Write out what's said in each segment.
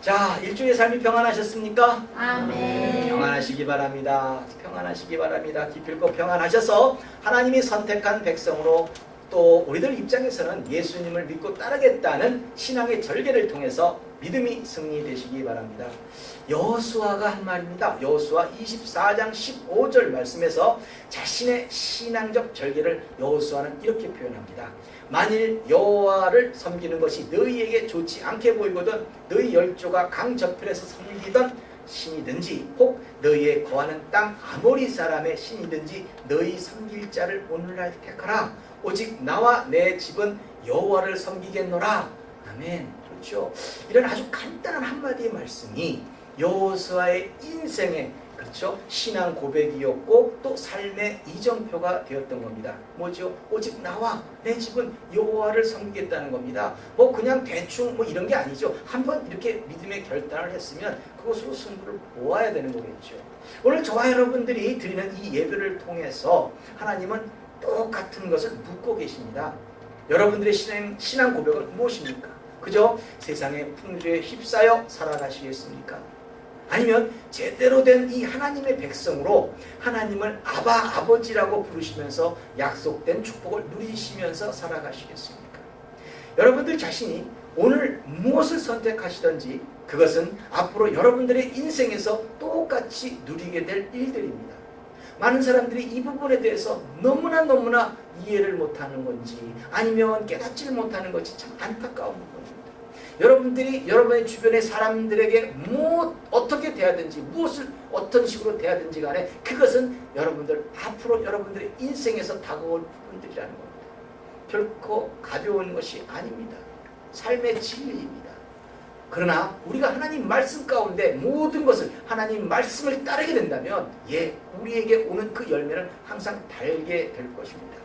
자, 일주일의 삶이 평안하셨습니까? 아멘. 평안하시기 바랍니다. 평안하시기 바랍니다. 기필코 평안하셔서 하나님이 선택한 백성으로 또 우리들 입장에서는 예수님을 믿고 따르겠다는 신앙의 절개를 통해서 믿음이 승리되시기 바랍니다. 여호수아가 한 말입니다. 여호수아 24장 15절 말씀에서 자신의 신앙적 절개를 여호수아는 이렇게 표현합니다. 만일 여호와를 섬기는 것이 너희에게 좋지 않게 보이거든 너희 열조가 강 저편에서 섬기던 신이든지 혹 너희의 거하는 땅 아모리 사람의 신이든지 너희 섬길 자를 오늘날 택하라. 오직 나와 내 집은 여호와를 섬기겠노라. 아멘. 그렇죠. 이런 아주 간단한 한마디의 말씀이 여호수아의 인생의 그렇죠 신앙 고백이었고 또 삶의 이정표가 되었던 겁니다. 뭐죠? 오직 나와 내 집은 여호와를 섬기겠다는 겁니다. 뭐 그냥 대충 뭐 이런 게 아니죠. 한번 이렇게 믿음의 결단을 했으면 그것으로 승부를 보아야 되는 거겠죠. 오늘 저와 여러분들이 드리는 이 예배를 통해서 하나님은 똑같은 것을 묻고 계십니다. 여러분들의 신앙 고백은 무엇입니까? 그저 세상의 풍조에 휩싸여 살아가시겠습니까? 아니면 제대로 된 이 하나님의 백성으로 하나님을 아버지라고 부르시면서 약속된 축복을 누리시면서 살아가시겠습니까? 여러분들 자신이 오늘 무엇을 선택하시든지 그것은 앞으로 여러분들의 인생에서 똑같이 누리게 될 일들입니다. 많은 사람들이 이 부분에 대해서 너무나 이해를 못하는 건지 아니면 깨닫지를 못하는 것이 참 안타까운 부분입니다. 여러분들이 여러분의 주변의 사람들에게 어떻게 대하든지 무엇을 어떤 식으로 대하든지 간에 그것은 여러분들 앞으로 여러분들의 인생에서 다가올 부분들이라는 겁니다. 결코 가벼운 것이 아닙니다. 삶의 진리입니다. 그러나 우리가 하나님 말씀 가운데 모든 것을 하나님 말씀을 따르게 된다면 우리에게 오는 그 열매는 항상 달게 될 것입니다.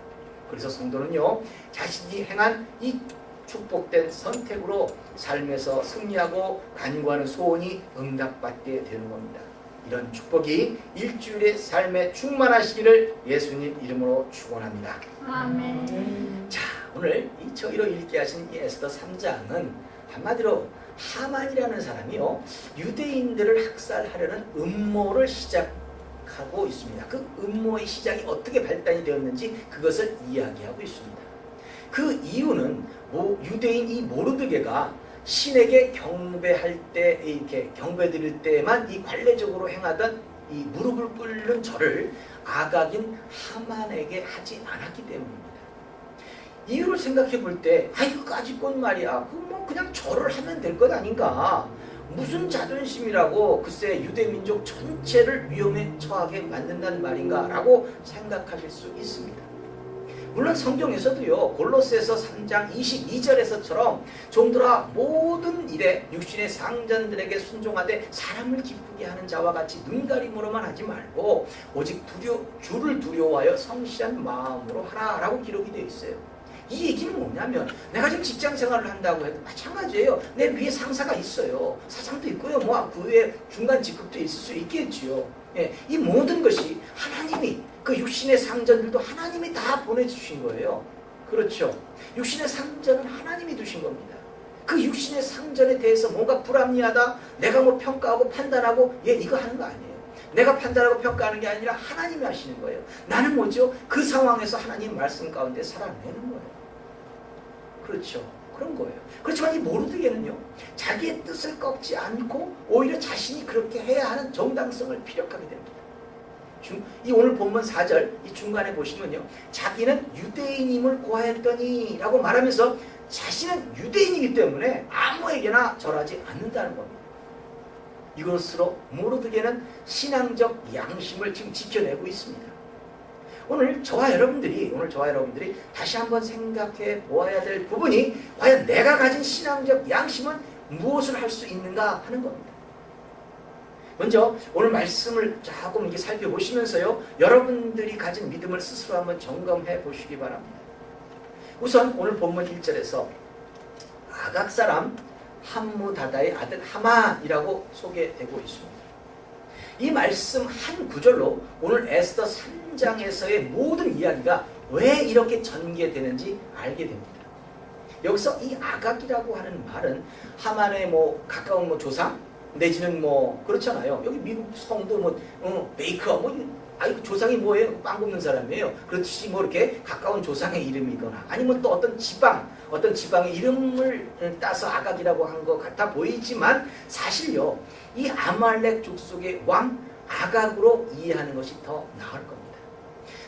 그래서 성도는요 자신이 행한 이 축복된 선택으로 삶에서 승리하고 간구하는 소원이 응답받게 되는 겁니다. 이런 축복이 일주일의 삶에 충만하시기를 예수님 이름으로 축원합니다. 아멘. 자, 오늘 이 저희로 읽게 하신 이 에스더 3장은 한마디로 하만이라는 사람이요 유대인들을 학살하려는 음모를 시작하고 있습니다. 그 음모의 시작이 어떻게 발단이 되었는지 그것을 이야기하고 있습니다. 그 이유는 유대인 이 모르드게가 신에게 경배할 때 이렇게 경배 드릴 때만 이 관례적으로 행하던 이 무릎을 꿇는 절을 아각인 하만에게 하지 않았기 때문입니다. 이유를 생각해 볼 때 이거까지건 말이야 그냥 절을 하면 될 것 아닌가, 무슨 자존심이라고 글쎄 유대민족 전체를 위험에 처하게 만든다는 말인가 라고 생각하실 수 있습니다. 물론 성경에서도요 골로새서 3장 22절에서처럼 종들아 모든 일에 육신의 상전들에게 순종하되 사람을 기쁘게 하는 자와 같이 눈가림으로만 하지 말고 오직 주를 두려워하여 성실한 마음으로 하라 라고 기록이 되어 있어요. 이 얘기는 뭐냐면 내가 지금 직장생활을 한다고 해도 마찬가지예요. 내 위에 상사가 있어요. 사장도 있고요. 그 위에 중간 직급도 있을 수 있겠지요. 이 모든 것이 하나님이 그 육신의 상전들도 하나님이 다 보내주신 거예요. 그렇죠. 육신의 상전은 하나님이 두신 겁니다. 그 육신의 상전에 대해서 뭔가 불합리하다 내가 평가하고 판단하고 이거 하는 거 아니에요. 내가 판단하고 평가하는 게 아니라 하나님이 하시는 거예요. 나는 뭐죠? 그 상황에서 하나님 말씀 가운데 살아내는 거예요. 그렇죠. 그런 거예요. 그렇지만 이 모르드게는요 자기의 뜻을 꺾지 않고 오히려 자신이 그렇게 해야 하는 정당성을 피력하게 됩니다. 이 오늘 본문 4절 이 중간에 보시면요 자기는 유대인임을 고하였더니 라고 말하면서 자신은 유대인이기 때문에 아무에게나 절하지 않는다는 겁니다. 이것으로 모르드게는 신앙적 양심을 지금 지켜내고 있습니다. 오늘 저와 여러분들이 다시 한번 생각해 보아야 될 부분이 과연 내가 가진 신앙적 양심은 무엇을 할 수 있는가 하는 겁니다. 먼저 오늘 말씀을 조금 이렇게 살펴보시면서요 여러분들이 가진 믿음을 스스로 한번 점검해 보시기 바랍니다. 우선 오늘 본문 1절에서 아각 사람 함무다다의 아들 하만이라고 소개되고 있습니다. 이 말씀 한 구절로 오늘 에스더 3장에서의 모든 이야기가 왜 이렇게 전개되는지 알게 됩니다. 여기서 이 아각이라고 하는 말은 하만의 뭐 가까운 뭐 조상 내지는 뭐 그렇잖아요. 여기 미국 성도 뭐 베이커 뭐 아이고 조상이 뭐예요? 빵 굽는 사람이에요. 그렇듯이 뭐 이렇게 가까운 조상의 이름이거나 아니면 또 어떤 지방의 이름을 따서 아각이라고 한 것 같아 보이지만 사실요 이 아말렉 족속의 왕 아각으로 이해하는 것이 더 나을 겁니다.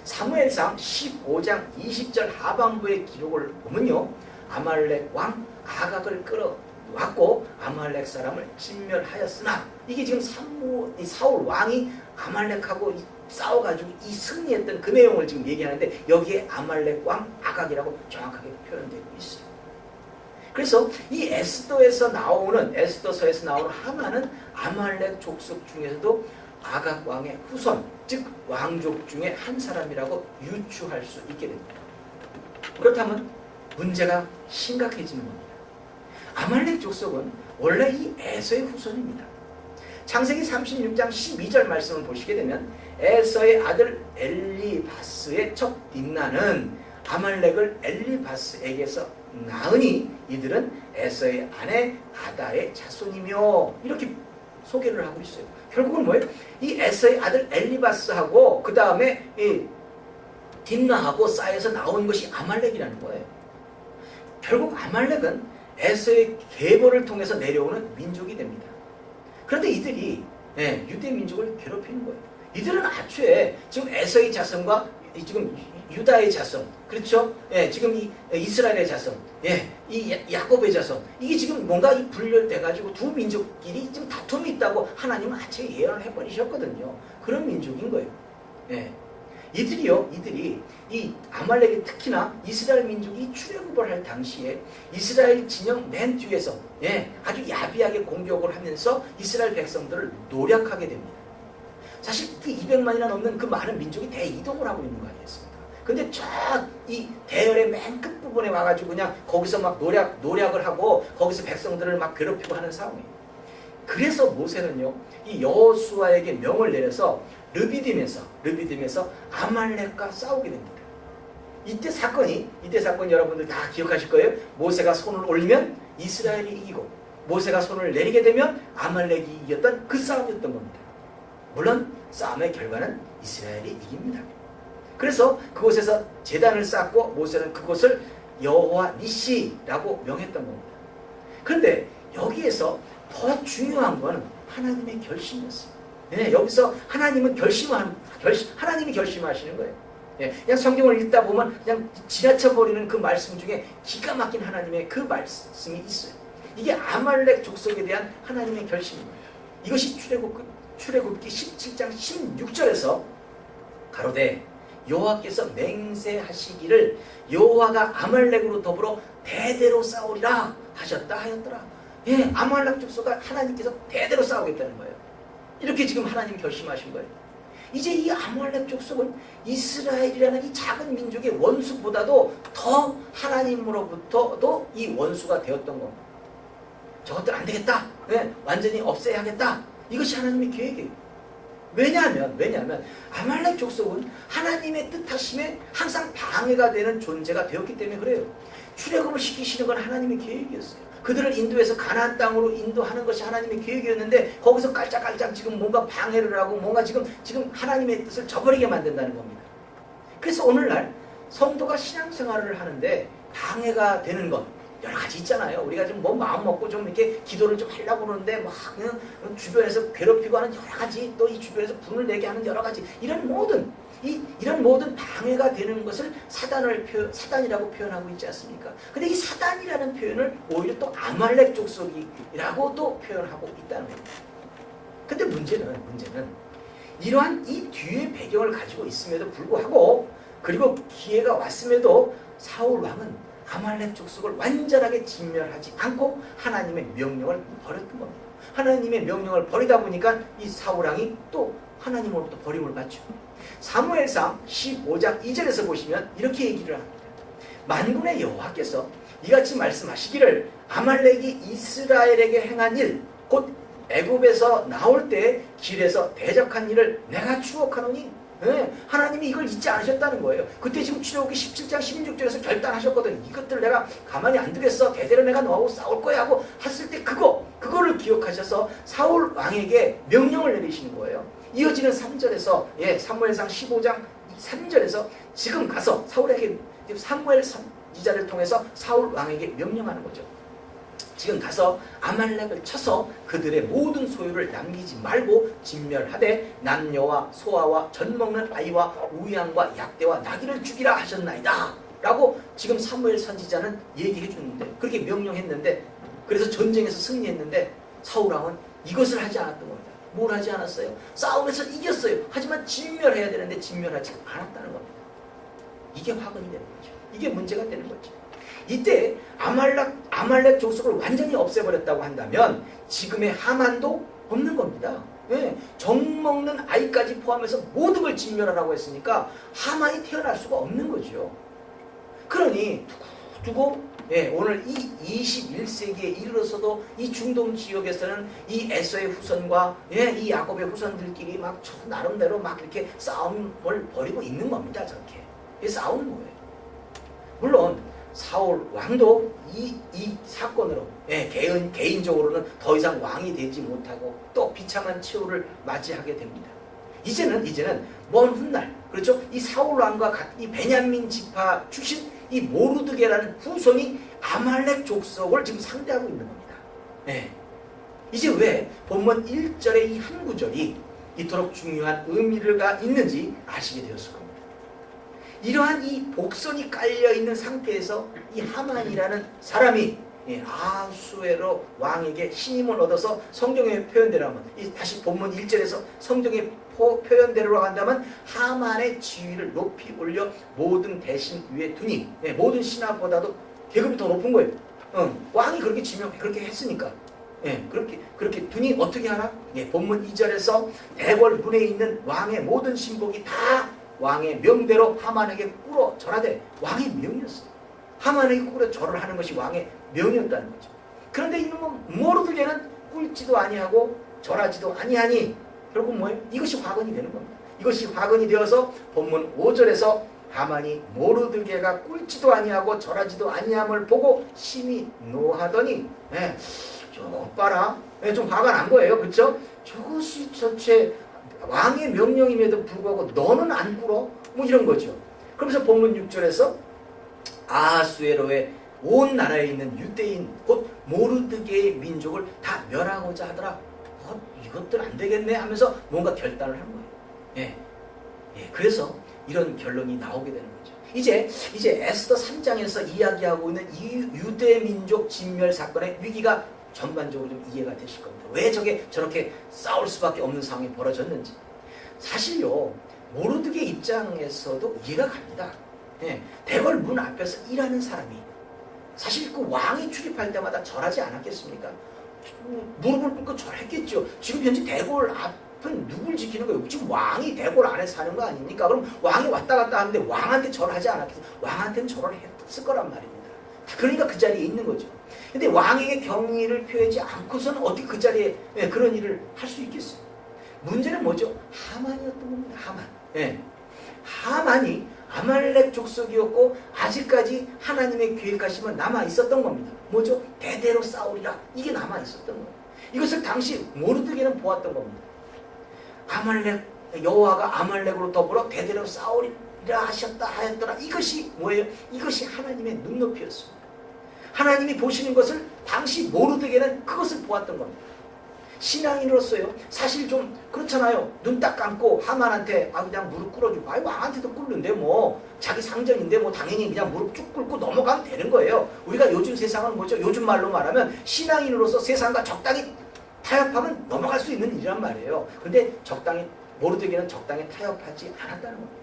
사무엘상 15장 20절 하반부의 기록을 보면요 아말렉 왕 아각을 끌어왔고 아말렉 사람을 진멸하였으나 이게 지금 사울 왕이 아말렉하고 싸워가지고 이 승리했던 그 내용을 지금 얘기하는데 여기에 아말렉 왕 아각이라고 정확하게 표현되고 있어요. 그래서 이 에스더서에서 나오는 하만은 아말렉 족속 중에서도 아각 왕의 후손, 즉 왕족 중에 한 사람이라고 유추할 수 있게 됩니다. 그렇다면 문제가 심각해지는 겁니다. 아말렉 족속은 원래 이 에서의 후손입니다. 창세기 36장 12절 말씀을 보시게 되면 에서의 아들 엘리바스의 첫 딥나는 아말렉을 엘리바스에게서 낳으니 이들은 에서의 아내 아다의 자손이며 이렇게 소개를 하고 있어요. 결국은 뭐예요? 이 에서의 아들 엘리바스하고 그 다음에 이 딥나하고 쌓여서 나온 것이 아말렉이라는 거예요. 결국 아말렉은 에서의 계보를 통해서 내려오는 민족이 됩니다. 그런데 이들이 유대 민족을 괴롭히는 거예요. 이들은 애초에 지금 에서의 자손과 지금 유다의 자손, 그렇죠? 지금 이 이스라엘의 자손, 이 야곱의 자손, 이게 지금 뭔가 분열돼가지고 두 민족끼리 지금 다툼이 있다고 하나님은 애초에 예언을 해버리셨거든요. 그런 민족인 거예요. 이들이 이 아말렉이 특히나 이스라엘 민족이 출애굽을 할 당시에 이스라엘 진영 맨 뒤에서 아주 야비하게 공격을 하면서 이스라엘 백성들을 노략하게 됩니다. 사실 그 200만이나 넘는 그 많은 민족이 대이동을 하고 있는 거 아니겠습니까? 근데 저 이 대열의 맨 끝부분에 와가지고 그냥 거기서 막 노략을 하고 거기서 백성들을 막 괴롭히고 하는 상황이에요. 그래서 모세는요 이 여호수아에게 명을 내려서 르비딤에서 아말렉과 싸우게 됩니다. 이때 사건이 여러분들 다 기억하실 거예요. 모세가 손을 올리면 이스라엘이 이기고 모세가 손을 내리게 되면 아말렉이 이겼던 그 싸움이었던 겁니다. 물론 싸움의 결과는 이스라엘이 이깁니다. 그래서 그곳에서 제단을 쌓고 모세는 그곳을 여호와 니시라고 명했던 겁니다. 그런데 여기에서 더 중요한 건 하나님의 결심이었어요. 여기서 하나님이 결심하시는 거예요. 그냥 성경을 읽다 보면 그냥 지나쳐버리는 그 말씀 중에 기가 막힌 하나님의 그 말씀이 있어요. 이게 아말렉 족속에 대한 하나님의 결심입니다. 이것이 출애굽기 17장 16절에서 가로되 여호와께서 맹세하시기를 여호와가 아말렉으로 더불어 대대로 싸우리라 하였더라. 아말렉 족속과 하나님께서 대대로 싸우겠다는 거예요. 이렇게 지금 하나님이 결심하신 거예요. 이제 이 아말렉 족속은 이스라엘이라는 이 작은 민족의 원수보다도 더 하나님으로부터도 이 원수가 되었던 겁니다. 저것들 안 되겠다. 완전히 없애야겠다. 이것이 하나님의 계획이에요. 왜냐하면 아말렉 족속은 하나님의 뜻하심에 항상 방해가 되는 존재가 되었기 때문에 그래요. 출애굽을 시키시는 건 하나님의 계획이었어요. 그들을 인도해서 가나안 땅으로 인도하는 것이 하나님의 계획이었는데 거기서 깔짝깔짝 지금 뭔가 방해를 하고 뭔가 지금 하나님의 뜻을 저버리게 만든다는 겁니다. 그래서 오늘날 성도가 신앙생활을 하는데 방해가 되는 것 여러 가지 있잖아요. 우리가 좀 뭐 마음 먹고 좀 이렇게 기도를 좀 하려고 그러는데 막 그냥 주변에서 괴롭히고 하는 여러 가지, 또 이 주변에서 분을 내게 하는 여러 가지 이런 모든 방해가 되는 것을 사단이라고 표현하고 있지 않습니까? 근데 이 사단이라는 표현을 오히려 또 아말렉 족속이라고도 표현하고 있다는 겁니다. 근데 문제는 이러한 이 뒤의 배경을 가지고 있음에도 불구하고 그리고 기회가 왔음에도 사울 왕은 아말렉 족속을 완전하게 진멸하지 않고 하나님의 명령을 버렸던 겁니다. 하나님의 명령을 버리다 보니까 이 사울 왕이 또 하나님으로부터 버림을 받죠. 사무엘상 15장 2절에서 보시면 이렇게 얘기를 합니다. 만군의 여호와께서 이같이 말씀하시기를 아말렉이 이스라엘에게 행한 일, 곧 애굽에서 나올 때 길에서 대적한 일을 내가 추억하노니 예, 하나님이 이걸 잊지 않으셨다는 거예요. 그때 지금 출애굽기 17장 16절에서 결단하셨거든. 이것들 내가 가만히 안 두겠어. 대대로 내가 너하고 싸울 거야 하고 했을 때 그거를 기억하셔서 사울 왕에게 명령을 내리시는 거예요. 이어지는 3절에서 사무엘상 15장 3절에서 지금 가서 사울에게 사무엘 선지자를 통해서 사울 왕에게 명령하는 거죠. 지금 가서 아말렉을 쳐서 그들의 모든 소유를 남기지 말고 진멸하되 남녀와 소아와 젖먹는 아이와 우양과 약대와 나귀를 죽이라 하셨나이다 라고 지금 사무엘 선지자는 얘기해 주는데, 그렇게 명령했는데, 그래서 전쟁에서 승리했는데 사울왕은 이것을 하지 않았던 겁니다. 뭘 하지 않았어요? 싸움에서 이겼어요. 하지만 진멸해야 되는데 진멸하지 않았다는 겁니다. 이게 화근이 되는 거죠. 이게 문제가 되는 거죠. 이때 아말렉 족속을 완전히 없애버렸다고 한다면 지금의 하만도 없는 겁니다. 예, 젖먹는 아이까지 포함해서 모든 걸 진멸하라고 했으니까 하만이 태어날 수가 없는 거죠. 그러니 두고 오늘 이 21세기에 이르러서도 이 중동 지역에서는 이 에서의 후손과 이 야곱의 후손들끼리 막 나름대로 막 이렇게 싸움을 벌이고 있는 겁니다. 저렇게 싸우는 거예요. 물론 사울 왕도 이 사건으로 개인적으로는 더 이상 왕이 되지 못하고 또 비참한 최후를 맞이하게 됩니다. 이제는 먼 훗날, 그렇죠? 이 사울 왕과 같은 이 베냐민 지파 출신 이 모르드게라는 후손이 아말렉 족속을 지금 상대하고 있는 겁니다. 이제 왜 본문 1절의 이 한 구절이 이토록 중요한 의미가 있는지 아시게 되었을 겁니다. 이러한 이 복선이 깔려있는 상태에서 이 하만이라는 사람이 아수에로 왕에게 신임을 얻어서 성경의 표현대로 하면, 다시 본문 1절에서 성경의 표현대로 한다면 하만의 지위를 높이 올려 모든 대신 위에 두니, 모든 신하보다도 계급이 더 높은 거예요. 왕이 그렇게 그렇게 했으니까. 그렇게 두니 어떻게 하나? 본문 2절에서 대궐 문에 있는 왕의 모든 신복이 다 왕의 명대로 하만에게 꿇어 절하되, 왕의 명이었어요. 하만에게 꿇어 절을 하는 것이 왕의 명이었다는 거죠. 그런데 이놈은 모르드게는 꿇지도 아니하고 절하지도 아니하니 결국 뭐예요? 이것이 화근이 되는 겁니다. 이것이 화근이 되어서 본문 5절에서 하만이 모르드게가 꿇지도 아니하고 절하지도 아니함을 보고 심히 노하더니, 저거 봐라, 좀 화가 난 거예요. 그렇죠? 저것이 전체 왕의 명령임에도 불구하고 너는 안 꿇어? 뭐 이런 거죠. 그러면서 본문 6절에서 아하수에로의 온 나라에 있는 유대인 곧 모르드게의 민족을 다 멸하고자 하더라. 이것들 안 되겠네 하면서 뭔가 결단을 한 거예요. 그래서 이런 결론이 나오게 되는 거죠. 이제 에스더 3장에서 이야기하고 있는 이 유대 민족 진멸 사건의 위기가 전반적으로 좀 이해가 되실 겁니다. 왜 저렇게 싸울 수밖에 없는 상황이 벌어졌는지. 사실요, 모르드게 입장에서도 이해가 갑니다. 대궐 문 앞에서 일하는 사람이 사실 그 왕이 출입할 때마다 절하지 않았겠습니까? 무릎을 꿇고 절했겠죠. 지금 현재 대궐 앞은 누굴 지키는 거예요? 지금 왕이 대궐 안에 사는 거 아닙니까? 그럼 왕이 왔다 갔다 하는데 왕한테 절하지 않았겠어요? 왕한테는 절을 했을 거란 말입니다. 그러니까 그 자리에 있는 거죠. 근데 왕에게 경의를 표하지 않고서는 어떻게 그 자리에 그런 일을 할 수 있겠어요? 문제는 뭐죠? 하만이었던 겁니다. 하만이 아말렉 족속이었고 아직까지 하나님의 계획하심은 남아 있었던 겁니다. 뭐죠? 대대로 싸우리라. 이게 남아 있었던 거예요. 이것을 당시 모르드게는 보았던 겁니다. 여호와가 아말렉으로 더불어 대대로 싸우리라 하였더라. 이것이 뭐예요? 이것이 하나님의 눈높이였습니다. 하나님이 보시는 것을 당시 모르드게는 그것을 보았던 겁니다. 신앙인으로서요, 사실 좀 그렇잖아요. 눈 딱 감고 하만한테 그냥 무릎 꿇어주고, 왕한테도 꿇는데 뭐 자기 상전인데 뭐 당연히 그냥 무릎 쭉 꿇고 넘어가면 되는 거예요. 우리가 요즘 세상은 뭐죠? 요즘 말로 말하면 신앙인으로서 세상과 적당히 타협하면 넘어갈 수 있는 일이란 말이에요. 근데 모르드게는 적당히 타협하지 않았다는 겁니다.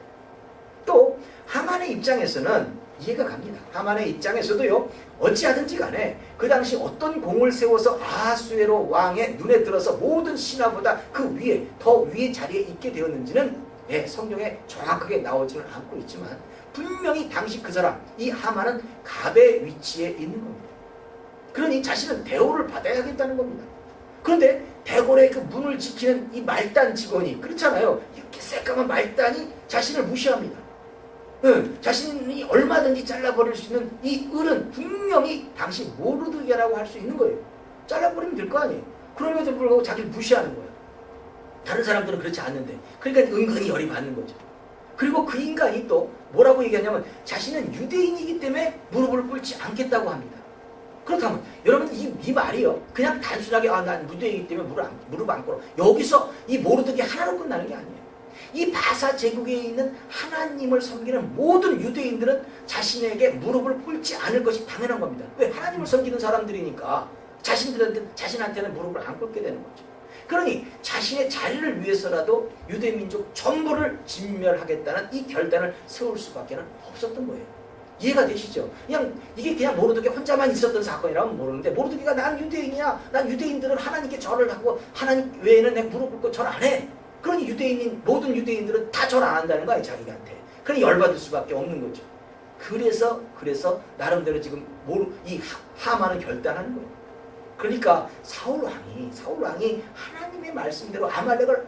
또 하만의 입장에서는 이해가 갑니다. 하만의 입장에서도요, 어찌하든지 간에 그 당시 어떤 공을 세워서 아하수에로 왕의 눈에 들어서 모든 신하보다 그 위에, 더 위의 자리에 있게 되었는지는 성경에 정확하게 나오지는 않고 있지만 분명히 당시 그 사람, 이 하만은 갑의 위치에 있는 겁니다. 그러니 자신은 대우를 받아야겠다는 겁니다. 그런데 대궐의 그 문을 지키는 이 말단 직원이 그렇잖아요. 이렇게 새까만 말단이 자신을 무시합니다. 자신이 얼마든지 잘라버릴 수 있는 이 을은 분명히 당시 모르드게라고 할 수 있는 거예요. 잘라버리면 될 거 아니에요. 그럼에도 불구하고 자기를 무시하는 거예요. 다른 사람들은 그렇지 않는데. 그러니까 은근히 열이 받는 거죠. 그리고 그 인간이 또 뭐라고 얘기하냐면 자신은 유대인이기 때문에 무릎을 꿇지 않겠다고 합니다. 그렇다면 여러분 이 말이요. 그냥 단순하게 난 유대인이기 때문에 무릎 안 꿇어. 여기서 이 모르드게 하나로 끝나는 게 아니에요. 이 바사 제국에 있는 하나님을 섬기는 모든 유대인들은 자신에게 무릎을 꿇지 않을 것이 당연한 겁니다. 왜? 하나님을 섬기는 사람들이니까 자신한테는 무릎을 안 꿇게 되는 거죠. 그러니 자신의 자리를 위해서라도 유대 민족 전부를 진멸하겠다는 이 결단을 세울 수밖에 없었던 거예요. 이해가 되시죠? 이게 그냥 모르드게 혼자만 있었던 사건이라면 모르는데 모르드게가 난 유대인이야. 난 유대인들은 하나님께 절을 하고 하나님 외에는 내 무릎 꿇고 절 안 해. 그러니 모든 유대인들은 다 절 안 한다는 거예요, 자기한테. 그러니 열받을 수밖에 없는 거죠. 그래서 나름대로 지금 이 하만은 결단하는 거예요. 그러니까 사울 왕이 하나님의 말씀대로 아말렉을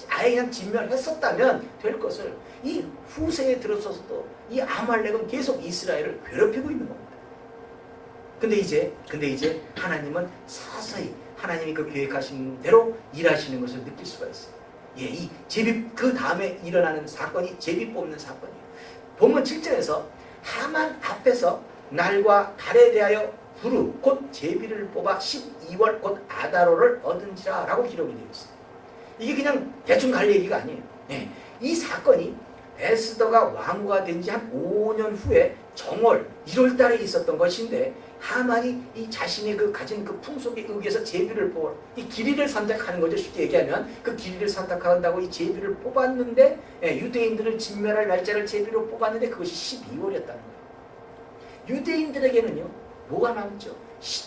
아예 그냥 진멸했었다면 될 것을 이 후세에 들어서서도 이 아말렉은 계속 이스라엘을 괴롭히고 있는 겁니다. 근데 이제 하나님은 서서히 하나님이 그 계획하신 대로 일하시는 것을 느낄 수가 있어요. 이 제비 그 다음에 일어나는 사건이 제비 뽑는 사건이에요. 본문 7절에서 하만 앞에서 날과 달에 대하여 부르 곧 제비를 뽑아 12월 곧 아다로를 얻은지라 라고 기록이 되어 있어요. 이게 그냥 대충 갈 얘기가 아니에요. 이 사건이 에스더가 왕후가 된 지 한 5년 후에 정월 1월 달에 있었던 것인데 하만이 이 자신이 가진 그 풍속에 의해서 제비를 뽑아 이 길이를 선택하는 거죠. 쉽게 얘기하면 그 길이를 선택한다고 이 제비를 뽑았는데 유대인들을 진멸할 날짜를 제비로 뽑았는데 그것이 12월이었다는 거예요. 유대인들에게는요 뭐가 남죠?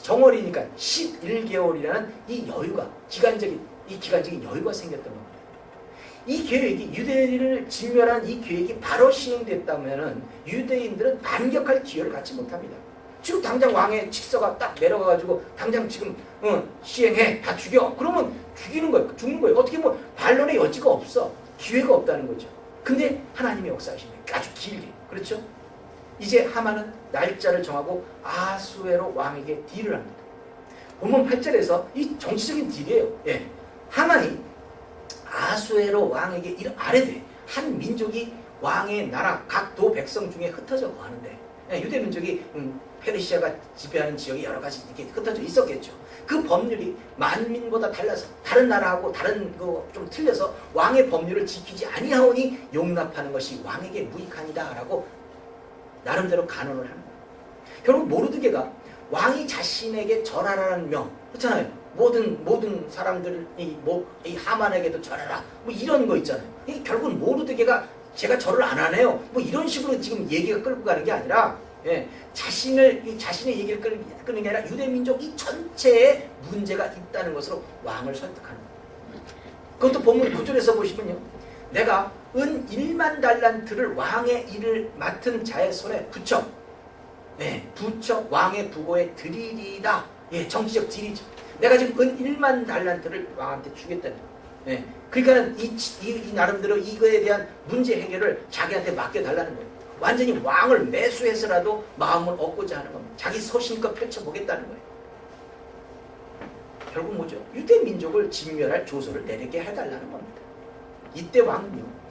정월이니까 11개월이라는 이 여유가 기간적인 여유가 생겼던 겁니다. 이 계획이 유대인을 진멸한 이 계획이 바로 시행됐다면 유대인들은 반격할 기회를 갖지 못합니다. 지금 당장 왕의 칙서가 딱 내려가가지고 당장 지금 시행해 다 죽여 그러면 죽는 거예요. 어떻게 보면 반론의 여지가 없어. 기회가 없다는 거죠. 근데 하나님의 역사하시네 아주 길게. 그렇죠? 이제 하만은 날짜를 정하고 아수에로 왕에게 딜을 합니다. 본문 8절에서 이 정치적인 딜이에요. 하만이 아수에로 왕에게 이를 아뢰되 한 민족이 왕의 나라 각 도 백성 중에 흩어져 가는데 유대 민족이 페르시아가 지배하는 지역이 여러 가지 이렇게 흩어져 있었겠죠. 그 법률이 만민보다 달라서 다른 나라하고 다른 거 좀 틀려서 왕의 법률을 지키지 아니하오니 용납하는 것이 왕에게 무익하니다라고 나름대로 간언을 하는 거예요. 결국 모르드게가 왕이 자신에게 절하라는 명 그렇잖아요. 모든 사람들 이 하만에게도 절하라 뭐 이런 거 있잖아요. 결국은 모르드게가 제가 절을 안 하네요. 뭐 이런 식으로 지금 얘기가 끌고 가는 게 아니라 자신의 얘기를 끄는 게 아니라 유대 민족 이 전체에 문제가 있다는 것으로 왕을 설득하는 거예요. 그것도 본문 9절에서 보시면요. 내가 은 1만 달란트를 왕의 일을 맡은 자의 손에 붙여 왕의 부고에 드리리다. 정치적 딜이죠. 내가 지금 은 1만 달란트를 왕한테 주겠다는 거예요. 그러니까 이 나름대로 이거에 대한 문제 해결을 자기한테 맡겨달라는 거예요. 완전히 왕을 매수해서라도 마음을 얻고자 하는 겁니다. 자기 소신껏 펼쳐보겠다는 거예요. 결국 뭐죠? 유대 민족을 진멸할 조서를 내리게 해달라는 겁니다. 이때 왕은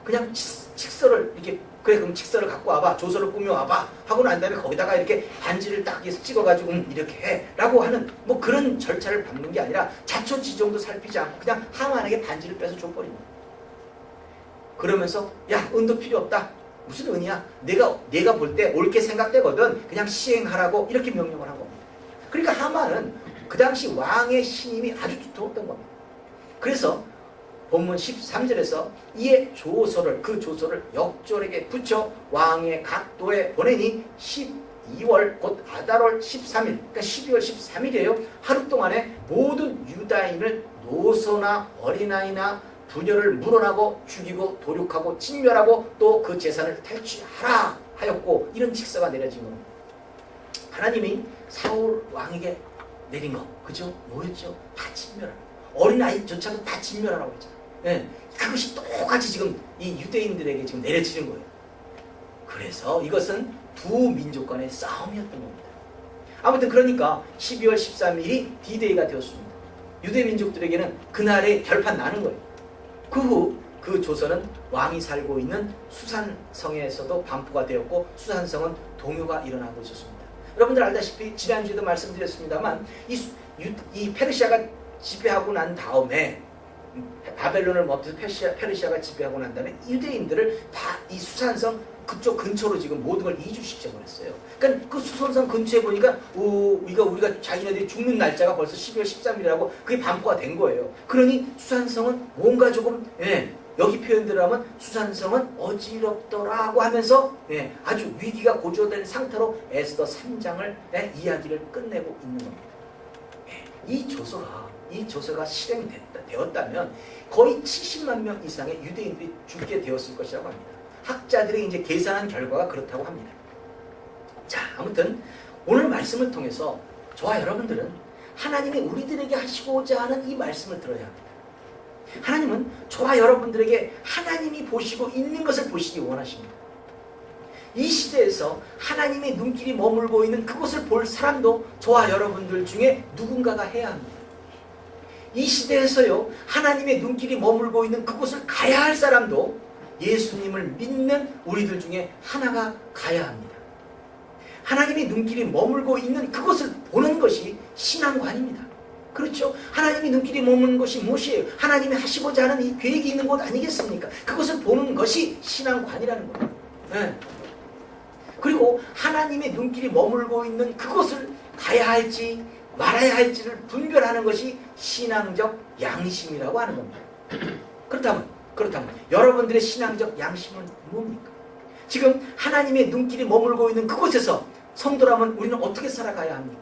그냥 칙서를 이렇게 그래 그럼 칙서를 갖고 와봐 조서를 꾸며와봐 하고 난 다음에 거기다가 이렇게 반지를 딱 찍어가지고 이렇게 해 라고 하는 뭐 그런 절차를 밟는 게 아니라 자초지종도 살피지 않고 그냥 하만에게 반지를 빼서 줘버린 거예요. 그러면서 야 은도 필요 없다. 무슨 은이야? 내가 볼 때 옳게 생각되거든. 그냥 시행하라고 이렇게 명령을 한 겁니다. 그러니까 하만은 그 당시 왕의 신임이 아주 두터웠던 겁니다. 그래서 본문 13절에서 이에 그 조서를 역졸에게 붙여 왕의 각 도에 보내니 12월 곧 아달월 13일 그러니까 12월 13일이에요. 하루 동안에 모든 유다인을 노소나 어린아이나 부녀를 물어나고 죽이고 도륙하고 진멸하고 또 그 재산을 탈취하라 하였고 이런 칙서가 내려진 겁니다. 하나님이 사울 왕에게 내린 거, 그죠? 뭐였죠? 다 진멸하라. 어린아이조차도 다 진멸하라고 했잖아요. 예, 그것이 똑같이 지금 이 유대인들에게 지금 내려지는 거예요. 그래서 이것은 두 민족 간의 싸움이었던 겁니다. 아무튼 그러니까 12월 13일이 D-Day가 되었습니다. 유대 민족들에게는 그날의 결판 나는 거예요. 그 후 그 조선은 왕이 살고 있는 수산성에서도 반포가 되었고 수산성은 동요가 일어나고 있었습니다. 여러분들 알다시피 지난주에도 말씀드렸습니다만 이 페르시아가 지배하고 난 다음에 바벨론을 멈춰서 페르시아가 지배하고 난 다음에 유대인들을 다 이 수산성 그쪽 근처로 지금 모든 걸 이주시켜 버렸어요. 그러니까 그 수산성 근처에 보니까 우리가 자기네들이 죽는 날짜가 벌써 12월 13일이라고 그게 반포가 된 거예요. 그러니 수산성은 뭔가 조금 여기 표현대로 하면 수산성은 어지럽더라고 하면서 아주 위기가 고조된 상태로 에스더 3장을 이야기를 끝내고 있는 겁니다. 이 조서가 실행되었다면 거의 70만 명 이상의 유대인들이 죽게 되었을 것이라고 합니다. 학자들이 이제 계산한 결과가 그렇다고 합니다. 자, 아무튼 오늘 말씀을 통해서 저와 여러분들은 하나님이 우리들에게 하시고자 하는 이 말씀을 들어야 합니다. 하나님은 저와 여러분들에게 하나님이 보시고 있는 것을 보시기 원하십니다. 이 시대에서 하나님의 눈길이 머물고 있는 그곳을 볼 사람도 저와 여러분들 중에 누군가가 해야 합니다. 이 시대에서요, 하나님의 눈길이 머물고 있는 그곳을 가야 할 사람도 예수님을 믿는 우리들 중에 하나가 가야 합니다. 하나님의 눈길이 머물고 있는 그곳을 보는 것이 신앙관입니다. 그렇죠? 하나님이 눈길이 머무는 것이 무엇이에요? 하나님이 하시고자 하는 이 계획이 있는 곳 아니겠습니까? 그것을 보는 것이 신앙관이라는 거예요. 네. 그리고 하나님의 눈길이 머물고 있는 그곳을 가야 할지 말아야 할지를 분별하는 것이 신앙적 양심이라고 하는 겁니다. 그렇다면 여러분들의 신앙적 양심은 뭡니까? 지금 하나님의 눈길이 머물고 있는 그곳에서 성도라면 우리는 어떻게 살아가야 합니까?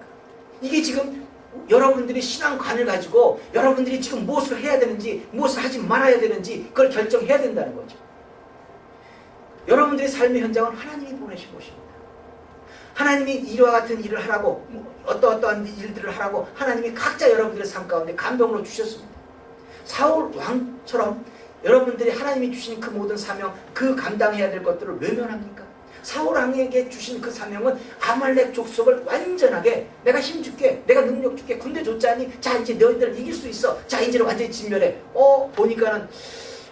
이게 지금 여러분들이 신앙관을 가지고 여러분들이 지금 무엇을 해야 되는지 무엇을 하지 말아야 되는지 그걸 결정해야 된다는 거죠. 여러분들의 삶의 현장은 하나님이 보내신 곳입니다. 하나님이 이와 같은 일을 하라고 어떠한 일들을 하라고 하나님이 각자 여러분들의 삶 가운데 감동으로 주셨습니다. 사울 왕처럼 여러분들이 하나님이 주신 그 모든 사명, 그 감당해야 될 것들을 외면합니까? 사울 왕에게 주신 그 사명은 아말렉 족속을 완전하게 내가 힘 줄게, 내가 능력 줄게, 군대 줬자니 자 이제 너희들 이길 수 있어, 자 이제는 완전히 진멸해. 보니까는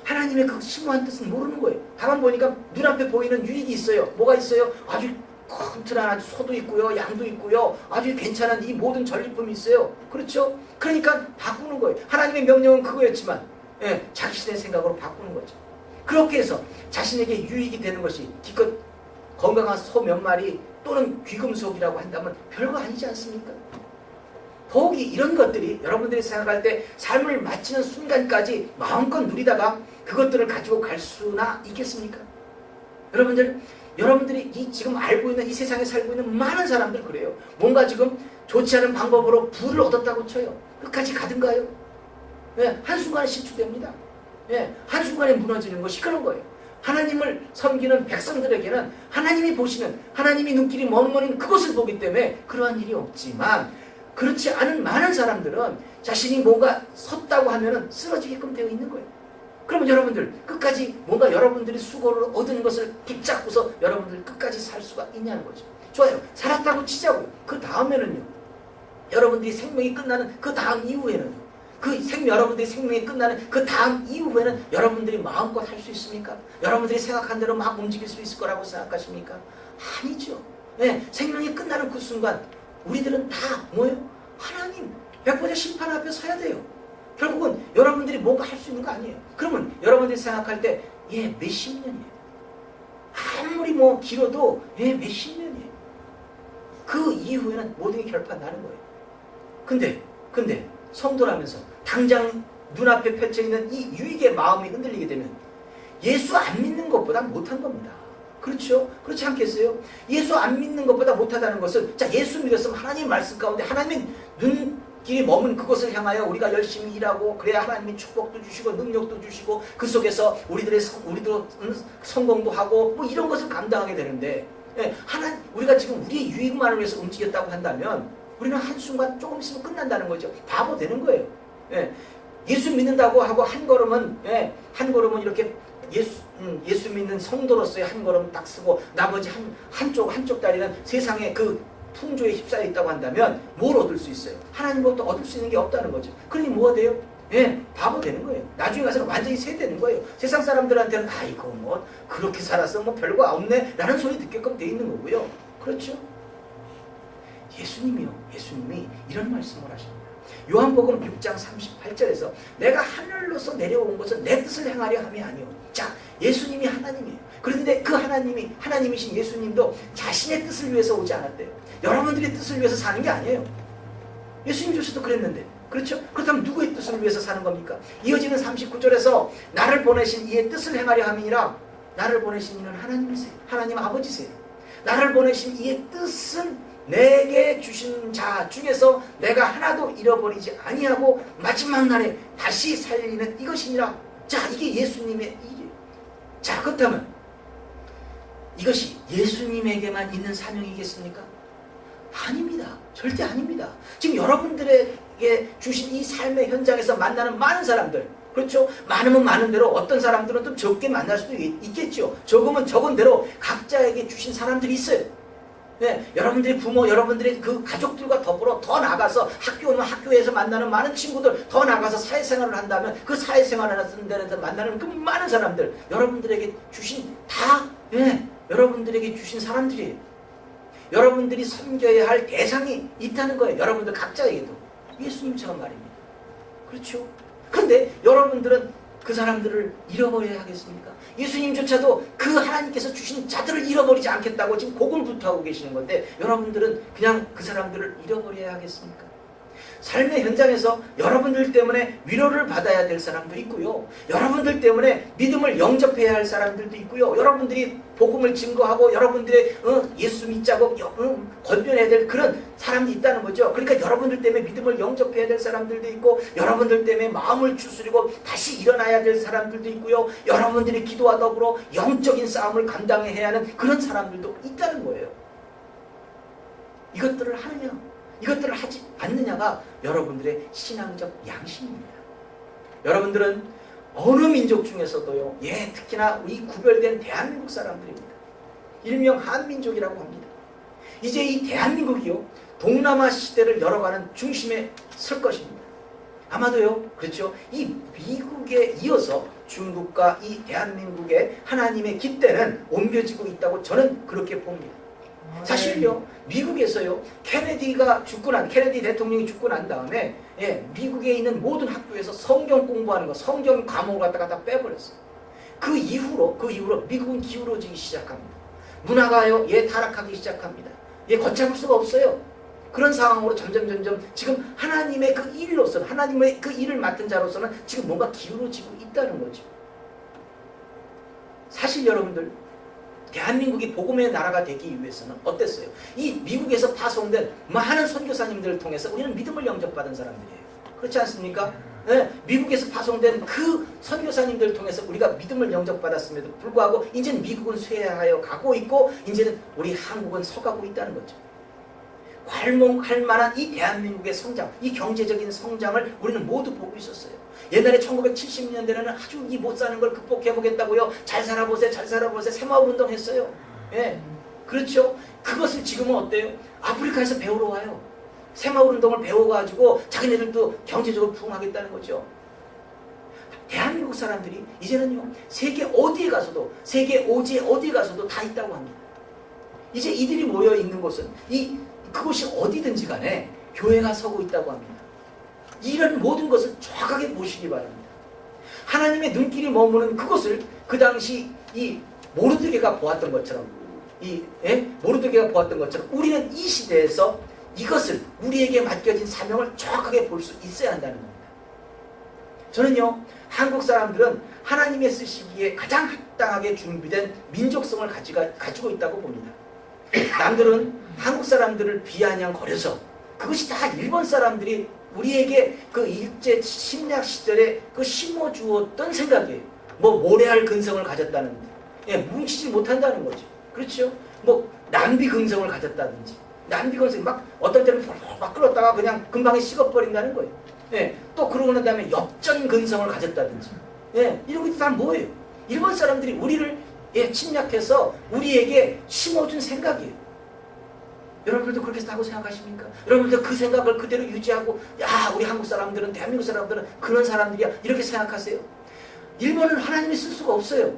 하나님의 그 심오한 뜻은 모르는 거예요. 다만 보니까 눈앞에 보이는 유익이 있어요. 뭐가 있어요? 아주 튼튼한 아주 소도 있고요, 양도 있고요, 아주 괜찮은 이 모든 전리품이 있어요. 그렇죠? 그러니까 바꾸는 거예요. 하나님의 명령은 그거였지만 자신의 생각으로 바꾸는 거죠. 그렇게 해서 자신에게 유익이 되는 것이 기껏 건강한 소 몇 마리 또는 귀금속이라고 한다면 별거 아니지 않습니까? 더욱이 이런 것들이 여러분들이 생각할 때 삶을 마치는 순간까지 마음껏 누리다가 그것들을 가지고 갈 수나 있겠습니까? 여러분들이 지금 알고 있는 이 세상에 살고 있는 많은 사람들 그래요. 뭔가 지금 좋지 않은 방법으로 부를 얻었다고 쳐요. 끝까지 가든가요? 한순간에 실추됩니다. 한순간에 무너지는 것이 그런 거예요. 하나님을 섬기는 백성들에게는 하나님이 보시는, 하나님이 눈길이 머무는 그것을 보기 때문에 그러한 일이 없지만, 그렇지 않은 많은 사람들은 자신이 뭔가 섰다고 하면은 쓰러지게끔 되어 있는 거예요. 그러면 여러분들 끝까지 뭔가 여러분들이 수고를 얻은 것을 붙잡고서 여러분들 끝까지 살 수가 있냐는 거죠. 좋아요. 살았다고 치자고요. 그 다음에는요, 여러분들이 생명이 끝나는 그 다음 이후에는요, 여러분들의 생명이 끝나는 그 다음 이후에는 여러분들이 마음껏 할 수 있습니까? 여러분들이 생각한 대로 막 움직일 수 있을 거라고 생각하십니까? 아니죠. 생명이 끝나는 그 순간 우리들은 다 뭐예요? 하나님 백보자 심판 앞에 서야 돼요. 결국은 여러분들이 뭔가 할 수 있는 거 아니에요. 그러면 여러분들이 생각할 때 몇십 년이에요. 아무리 길어도 몇십 년이에요. 그 이후에는 모든 게 결판 나는 거예요. 근데 성도라면서 당장 눈앞에 펼쳐있는 이 유익의 마음이 흔들리게 되면 예수 안 믿는 것보다 못한 겁니다. 그렇죠? 그렇지 않겠어요? 예수 안 믿는 것보다 못하다는 것은, 자, 예수 믿었으면 하나님의 말씀 가운데 하나님의 눈길이 머문 그것을 향하여 우리가 열심히 일하고, 그래야 하나님이 축복도 주시고 능력도 주시고 그 속에서 우리도 성공도 하고 이런 것을 감당하게 되는데, 우리가 지금 우리의 유익만을 위해서 움직였다고 한다면 우리는 한순간 조금 있으면 끝난다는 거죠. 바보 되는 거예요. 예. 예수 믿는다고 하고 한 걸음은, 예, 한 걸음은 이렇게 예수 믿는 성도로서의 한 걸음 딱 쓰고 나머지 한쪽 다리는 세상의 그 풍조에 휩싸여 있다고 한다면 뭘 얻을 수 있어요? 하나님으로부터 얻을 수 있는 게 없다는 거죠. 그러니 뭐가 돼요? 예, 바보 되는 거예요. 나중에 가서는 완전히 새 되는 거예요. 세상 사람들한테는 아이고 뭐 그렇게 살아서 뭐 별거 없네 라는 소리 듣게끔 돼 있는 거고요. 그렇죠? 예수님이 이런 말씀을 하십니다. 요한복음 6장 38절에서 내가 하늘로서 내려온 것은 내 뜻을 행하려 함이 아니오. 자, 예수님이 하나님이에요. 그런데 그 하나님이신 예수님도 자신의 뜻을 위해서 오지 않았대요. 여러분들의 뜻을 위해서 사는 게 아니에요. 예수님조차도 그랬는데. 그렇죠? 그렇다면 누구의 뜻을 위해서 사는 겁니까? 이어지는 39절에서 나를 보내신 이의 뜻을 행하려 함이니라. 나를 보내신 이는 하나님이세요. 하나님 아버지세요. 나를 보내신 이의 뜻은 내게 주신 자 중에서 내가 하나도 잃어버리지 아니하고 마지막 날에 다시 살리는 이것이니라. 자, 이게 예수님의 일이에요. 자, 그렇다면 이것이 예수님에게만 있는 사명이겠습니까? 아닙니다. 절대 아닙니다. 지금 여러분들에게 주신 이 삶의 현장에서 만나는 많은 사람들, 그렇죠? 많으면 많은 대로 어떤 사람들은 좀 적게 만날 수도 있겠죠. 적으면 적은 대로 각자에게 주신 사람들이 있어요. 네, 여러분들의 부모, 여러분들의 그 가족들과 더불어 더 나가서 학교 오면 학교에서 만나는 많은 친구들, 더 나가서 사회생활을 한다면 그 사회생활을 하는 데서 만나는 그 많은 사람들, 여러분들에게 주신 여러분들에게 주신 사람들이에요. 여러분들이 섬겨야 할 대상이 있다는 거예요. 여러분들 각자에게도. 예수님처럼 말입니다. 그렇죠? 그런데 여러분들은 그 사람들을 잃어버려야 하겠습니까? 예수님조차도 그 하나님께서 주신 자들을 잃어버리지 않겠다고 지금 고군분투하고 계시는 건데 여러분들은 그냥 그 사람들을 잃어버려야 하겠습니까? 삶의 현장에서 여러분들 때문에 위로를 받아야 될 사람도 있고요. 여러분들 때문에 믿음을 영접해야 할 사람들도 있고요. 여러분들이 복음을 증거하고 여러분들의 예수 믿자고 권면해야 될 그런 사람이 있다는 거죠. 그러니까 여러분들 때문에 믿음을 영접해야 될 사람들도 있고 여러분들 때문에 마음을 추스리고 다시 일어나야 될 사람들도 있고요. 여러분들이 기도와 더불어 영적인 싸움을 감당해야 하는 그런 사람들도 있다는 거예요. 이것들을 하느냐 이것들을 하지 않느냐가 여러분들의 신앙적 양심입니다. 여러분들은 어느 민족 중에서도요, 특히나 이 구별된 대한민국 사람들입니다. 일명 한민족이라고 합니다. 이제 이 대한민국이요, 동남아 시대를 열어가는 중심에 설 것입니다. 아마도요, 그렇죠. 이 미국에 이어서 중국과 이 대한민국의 하나님의 깃대는 옮겨지고 있다고 저는 그렇게 봅니다. 사실요, 미국에서요, 케네디 대통령이 죽고 난 다음에, 미국에 있는 모든 학교에서 성경 공부하는 거, 성경 과목을 갖다 빼버렸어요. 그 이후로 미국은 기울어지기 시작합니다. 문화가요, 타락하기 시작합니다. 걷잡을 수가 없어요. 그런 상황으로 점점 지금 하나님의 그 일로서는, 하나님의 그 일을 맡은 자로서는 지금 뭔가 기울어지고 있다는 거죠. 사실 여러분들, 대한민국이 복음의 나라가 되기 위해서는 어땠어요? 이 미국에서 파송된 많은 선교사님들을 통해서 우리는 믿음을 영접받은 사람들이에요. 그렇지 않습니까? 네, 미국에서 파송된 그 선교사님들을 통해서 우리가 믿음을 영접받았음에도 불구하고 이제는 미국은 쇠하여 가고 있고 이제는 우리 한국은 서가고 있다는 거죠. 괄목할 만한 이 대한민국의 성장, 이 경제적인 성장을 우리는 모두 보고 있었어요. 옛날에 1970년대에는 아주 이 못 사는 걸 극복해보겠다고요. 잘 살아보세요. 새마을운동 했어요. 그렇죠. 그것을 지금은 어때요? 아프리카에서 배우러 와요. 새마을운동을 배워가지고 자기네들도 경제적으로 부흥하겠다는 거죠. 대한민국 사람들이 이제는요, 세계 어디에 가서도, 세계 오지에 어디에 가서도 다 있다고 합니다. 이제 이들이 모여 있는 곳은 그곳이 어디든지 간에 교회가 서고 있다고 합니다. 이런 모든 것을 정확하게 보시기 바랍니다. 하나님의 눈길이 머무는 그것을 그 당시 이 모르드게가 보았던 것처럼 모르드게가 보았던 것처럼 우리는 이 시대에서 이것을 우리에게 맡겨진 사명을 정확하게 볼 수 있어야 한다는 겁니다. 저는요, 한국 사람들은 하나님의 쓰시기에 가장 합당하게 준비된 민족성을 가지고 있다고 봅니다. 남들은 한국 사람들을 비아냥거려서 그것이 다 일본 사람들이 우리에게 그 일제 침략 시절에 그 심어주었던 생각이에요. 모래알 근성을 가졌다는, 뭉치지 못한다는 거죠. 그렇죠? 남비 근성을 가졌다든지, 난비건성 막 어떤 때는 막 끌었다가 그냥 금방에 식어버린다는 거예요. 예, 또 그러고 난 다음에 역전근성을 가졌다든지. 예, 이런 게 다 뭐예요? 일본 사람들이 우리를 침략해서 우리에게 심어준 생각이에요. 여러분들도 그렇게 하고 생각하십니까? 여러분들도 그 생각을 그대로 유지하고 야 우리 한국 사람들은 대한민국 사람들은 그런 사람들이야 이렇게 생각하세요? 일본은 하나님이 쓸 수가 없어요.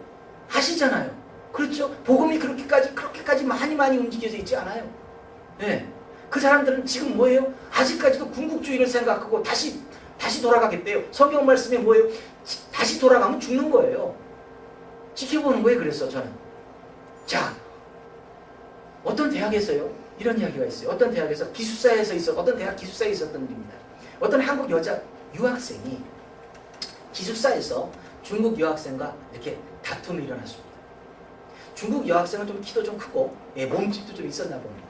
아시잖아요. 그렇죠? 복음이 그렇게까지 많이 움직여져 있지 않아요. 네. 그 사람들은 지금 뭐예요? 아직까지도 군국주의를 생각하고 다시 돌아가겠대요. 성경 말씀에 뭐예요? 다시 돌아가면 죽는 거예요. 지켜보는 거예요. 그래서 저는 자 어떤 대학에서요 이런 이야기가 있어요. 어떤 대학에서 어떤 대학 기숙사에 있었던 일입니다. 어떤 한국 여자 유학생이 기숙사에서 중국 여학생과 이렇게 다툼이 일어났습니다. 중국 여학생은 좀 키도 좀 크고 몸집도 좀 있었나 봅니다.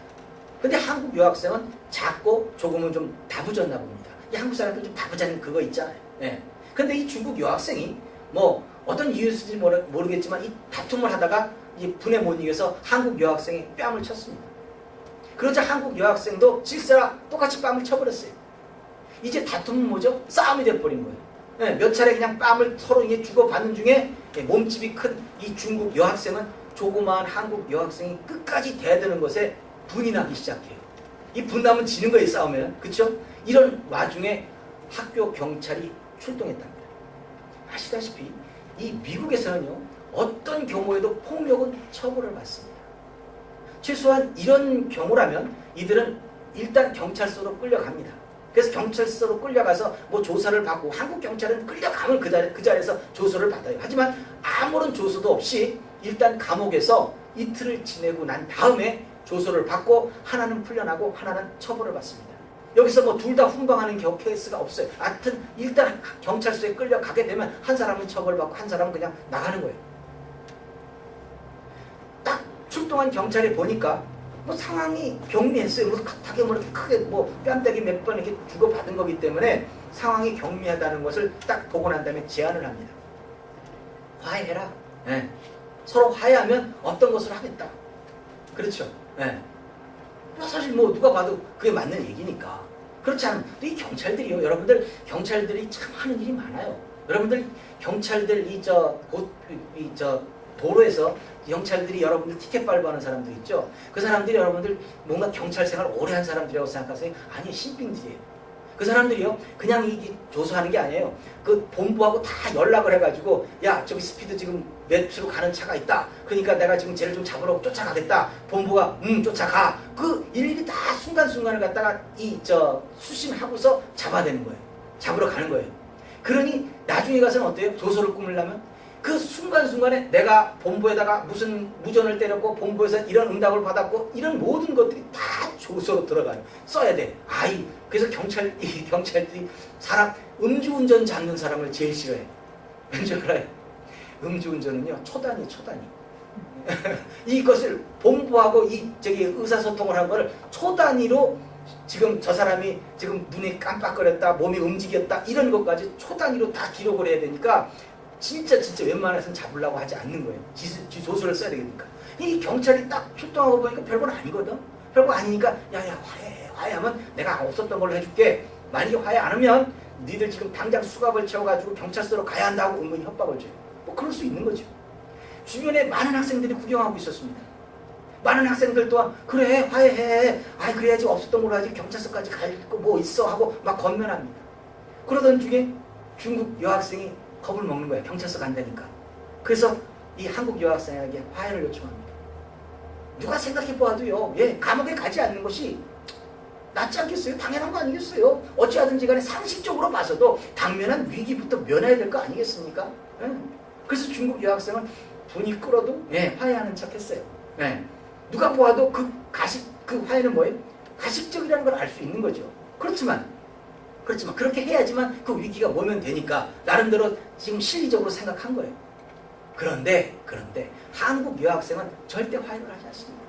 근데 한국 여학생은 작고 조금은 좀 다부졌나 봅니다. 이 한국 사람들 좀 다부자는 그거 있잖아요. 예. 근데 이 중국 여학생이 뭐 어떤 이유였을지 모르겠지만 이 다툼을 하다가 이 분에 못 이겨서 한국 여학생이 뺨을 쳤습니다. 그러자 한국 여학생도 질세라 똑같이 뺨을 쳐버렸어요. 이제 다툼은 뭐죠? 싸움이 돼버린 거예요. 예, 몇 차례 그냥 뺨을 서로 이게 주고받는 중에 몸집이 큰 이 중국 여학생은 조그마한 한국 여학생이 끝까지 대드는 것에 분이 나기 시작해요. 이 분나면 지는 거예요, 싸우면. 그쵸? 이런 와중에 학교 경찰이 출동했답니다. 아시다시피 이 미국에서는요, 어떤 경우에도 폭력은 처벌을 받습니다. 최소한 이런 경우라면 이들은 일단 경찰서로 끌려갑니다. 그래서 경찰서로 끌려가서 뭐 조사를 받고 한국 경찰은 끌려가면 그 자리에서 조서를 받아요. 하지만 아무런 조서도 없이 일단 감옥에서 이틀을 지내고 난 다음에 조서를 받고 하나는 풀려나고 하나는 처벌을 받습니다. 여기서 뭐 둘 다 훈방하는 케이스가 없어요. 하여튼 일단 경찰서에 끌려가게 되면 한 사람은 처벌받고 한 사람은 그냥 나가는 거예요. 딱 출동한 경찰이 보니까 뭐 상황이 경미했어요. 뭐 탁하게 뭐 이렇게 크게 뭐 뺨때기 몇 번 이렇게 주고받은 거기 때문에 상황이 경미하다는 것을 딱 보고 난 다음에 제안을 합니다. 화해해라. 네. 서로 화해하면 어떤 것을 하겠다. 그렇죠. 네. 사실 뭐 누가 봐도 그게 맞는 얘기니까. 그렇지 않으면 이 경찰들이요. 여러분들 경찰들이 참 하는 일이 많아요. 여러분들 경찰들 도로에서 경찰들이 여러분들 티켓 발부하는 사람들 있죠. 그 사람들이 여러분들 뭔가 경찰 생활 오래 한 사람들이라고 생각하세요? 아니요, 신빙들이에요. 그 사람들이요, 그냥 이 조사하는 게 아니에요. 그 본부하고 다 연락을 해가지고, 야, 저기 스피드 지금 몇으로 가는 차가 있다. 그러니까 내가 지금 쟤를 좀 잡으러 쫓아가겠다. 본부가, 쫓아가. 그 일일이 다 순간순간을 갖다가 수심하고서 잡아내는 거예요. 잡으러 가는 거예요. 그러니 나중에 가서는 어때요? 조서를 꾸밀려면? 그 순간순간에 내가 본부에다가 무슨 무전을 때렸고 본부에서 이런 응답을 받았고 이런 모든 것들이 다 조서로 들어가요. 써야 돼. 그래서 경찰들이 음주운전 잡는 사람을 제일 싫어해. 왠지 알아요? 음주운전은요, 초단이. 이것을 본부하고 의사소통을 한 거를 초단위로 지금 저 사람이 지금 눈이 깜빡거렸다, 몸이 움직였다, 이런 것까지 초단위로 다 기록을 해야 되니까 진짜 웬만해서는 잡으려고 하지 않는 거예요. 조서를 써야 되니까. 이 경찰이 딱 출동하고 보니까 별건 아니거든. 별거 아니니까 야야 화해하면 내가 없었던 걸로 해줄게. 만약에 화해 안 하면 니들 지금 당장 수갑을 채워가지고 경찰서로 가야 한다고 은근히 협박을 줘요. 뭐 그럴 수 있는 거죠. 주변에 많은 학생들이 구경하고 있었습니다. 많은 학생들 또한 그래 화해해. 그래야지 없었던 걸로 하지 경찰서까지 갈 거 뭐 있어 하고 막 건면합니다. 그러던 중에 중국 여학생이 겁을 먹는 거야. 경찰서 간다니까. 그래서 이 한국 여학생에게 화해를 요청합니다. 누가 생각해보아도요, 감옥에 가지 않는 것이 낫지 않겠어요? 당연한 거 아니겠어요? 어찌하든지 간에 상식적으로 봐서도 당면한 위기부터 면해야 될 거 아니겠습니까? 그래서 중국 여학생은 분이 끓어도 화해하는 척 했어요. 누가 보아도 그 화해는 뭐예요? 가식적이라는 걸 알 수 있는 거죠. 그렇지만 그렇게 해야지만 그 위기가 모면 되니까 나름대로 지금 실리적으로 생각한 거예요. 그런데 한국 여학생은 절대 화해를 하지 않습니다.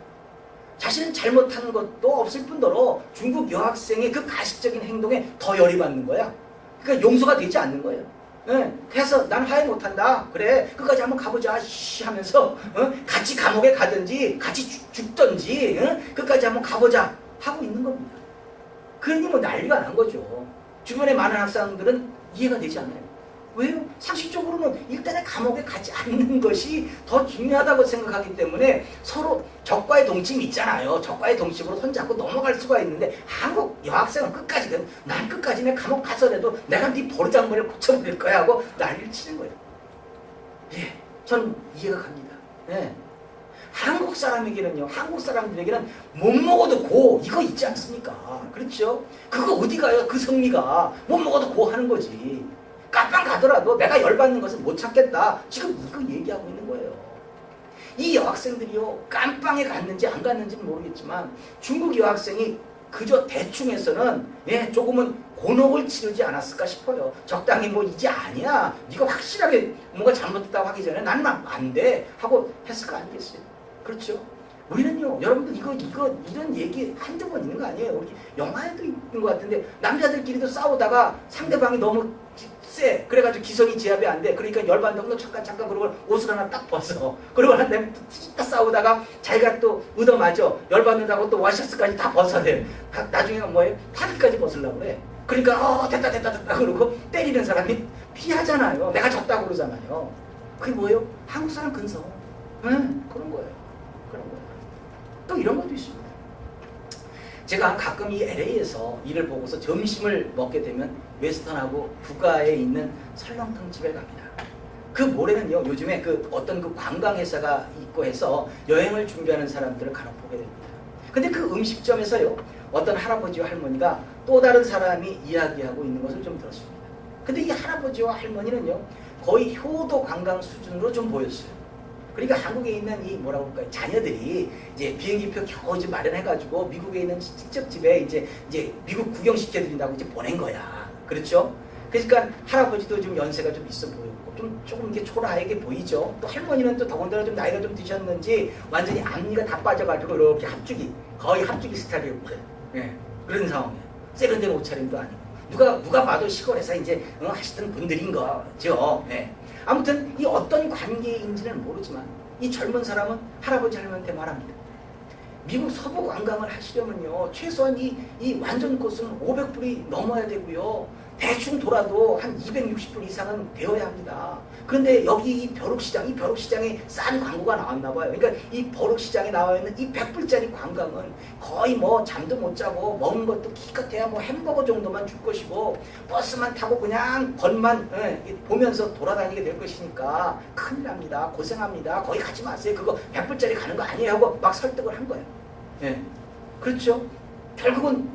자신은 잘못한 것도 없을 뿐더러 중국 여학생의 그 가식적인 행동에 더 열이 받는 거야. 그러니까 용서가 되지 않는 거예요. 그래서 난 화해 못한다. 그래 끝까지 한번 가보자 하면서 같이 감옥에 가든지 같이 죽든지 끝까지 한번 가보자. 하고 있는 겁니다. 그러니 뭐 난리가 난 거죠. 주변의 많은 학생들은 이해가 되지 않아요. 왜요? 상식적으로는 일단은 감옥에 가지 않는 것이 더 중요하다고 생각하기 때문에 서로 적과의 동침이 있잖아요. 적과의 동침으로 손잡고 넘어갈 수가 있는데 한국 여학생은 끝까지 난 끝까지 내 감옥 가서라도 내가 네 버르장머리를 고쳐버릴 거야 하고 난리를 치는 거예요. 예, 저는 이해가 갑니다. 예. 한국 사람에게는요, 한국 사람들에게는 못 먹어도 고 이거 있지 않습니까? 그렇죠? 그거 어디 가요? 그 성미가 못 먹어도 고 하는 거지. 깜빵 가더라도 내가 열받는 것은 못 참겠다. 지금 이거 얘기하고 있는 거예요. 이 여학생들이요, 깜빵에 갔는지 안 갔는지는 모르겠지만 중국 여학생이 그저 대충해서는 예, 조금은 곤혹을 치르지 않았을까 싶어요. 적당히 뭐 이제 아니야. 네가 확실하게 뭔가 잘못했다고 하기 전에 난 안 돼 하고 했을 거 아니겠어요? 그렇죠? 우리는요, 여러분들 이런 얘기 한두 번 있는 거 아니에요. 우리 영화에도 있는 것 같은데 남자들끼리도 싸우다가 상대방이 너무 세. 그래가지고 기성이 제압이 안 돼. 그러니까 열받는다고 너 잠깐 그러고 옷을 하나 딱 벗어. 그러고 나면 딱 싸우다가 자기가 또 얻어맞아. 열받는다고 또 와이셔츠까지 다 벗어야 돼. 나중에는 뭐예요? 파기까지 벗으려고 그래. 그러니까 됐다 그러고 때리는 사람이 피하잖아요. 내가 졌다고 그러잖아요. 그게 뭐예요? 한국 사람 근성. 그런 거예요. 또 이런 것도 있습니다. 제가 가끔 이 LA에서 일을 보고서 점심을 먹게 되면 웨스턴하고 부가에 있는 설렁탕 집에 갑니다. 그 모레는요, 요즘에 어떤 관광회사가 있고 해서 여행을 준비하는 사람들을 간혹 보게 됩니다. 근데 그 음식점에서요, 어떤 할아버지와 할머니가 또 다른 사람이 이야기하고 있는 것을 좀 들었습니다. 근데 이 할아버지와 할머니는요, 거의 효도 관광 수준으로 좀 보였어요. 그러니까 한국에 있는 이 뭐라고 할까요? 자녀들이 이제 비행기표 겨우 좀 마련해가지고 미국에 있는 직접 집에 이제 미국 구경시켜드린다고 이제 보낸 거야. 그렇죠? 그러니까 할아버지도 좀 연세가 좀 있어 보이고 조금 이게 초라하게 보이죠. 또 할머니는 또 더군다나 좀 나이가 좀 드셨는지 완전히 앞니가 다 빠져가지고 이렇게 거의 합죽이 스타일이고 그래. 예, 그런 상황이에요. 세련된 옷차림도 아니고 누가 봐도 시골에서 이제 하시던 분들인 거죠. 예. 아무튼 이 어떤 관계인지는 모르지만 이 젊은 사람은 할아버지 할머니한테 말합니다. 미국 서부 관광을 하시려면요, 최소한 이 완전 코스는 500불이 넘어야 되고요, 대충 돌아도 한 260불 이상은 되어야 합니다. 그런데 여기 이 벼룩시장에 싼 광고가 나왔나 봐요. 그러니까 이 벼룩시장에 나와 있는 이 100불짜리 관광은 거의 뭐 잠도 못 자고 먹은 것도 기껏해야 뭐 햄버거 정도만 줄 것이고 버스만 타고 그냥 겉만 보면서 돌아다니게 될 것이니까 큰일 납니다. 고생합니다. 거기 가지 마세요. 그거 100불짜리 가는 거 아니에요 하고 막 설득을 한 거예요. 예. 그렇죠? 결국은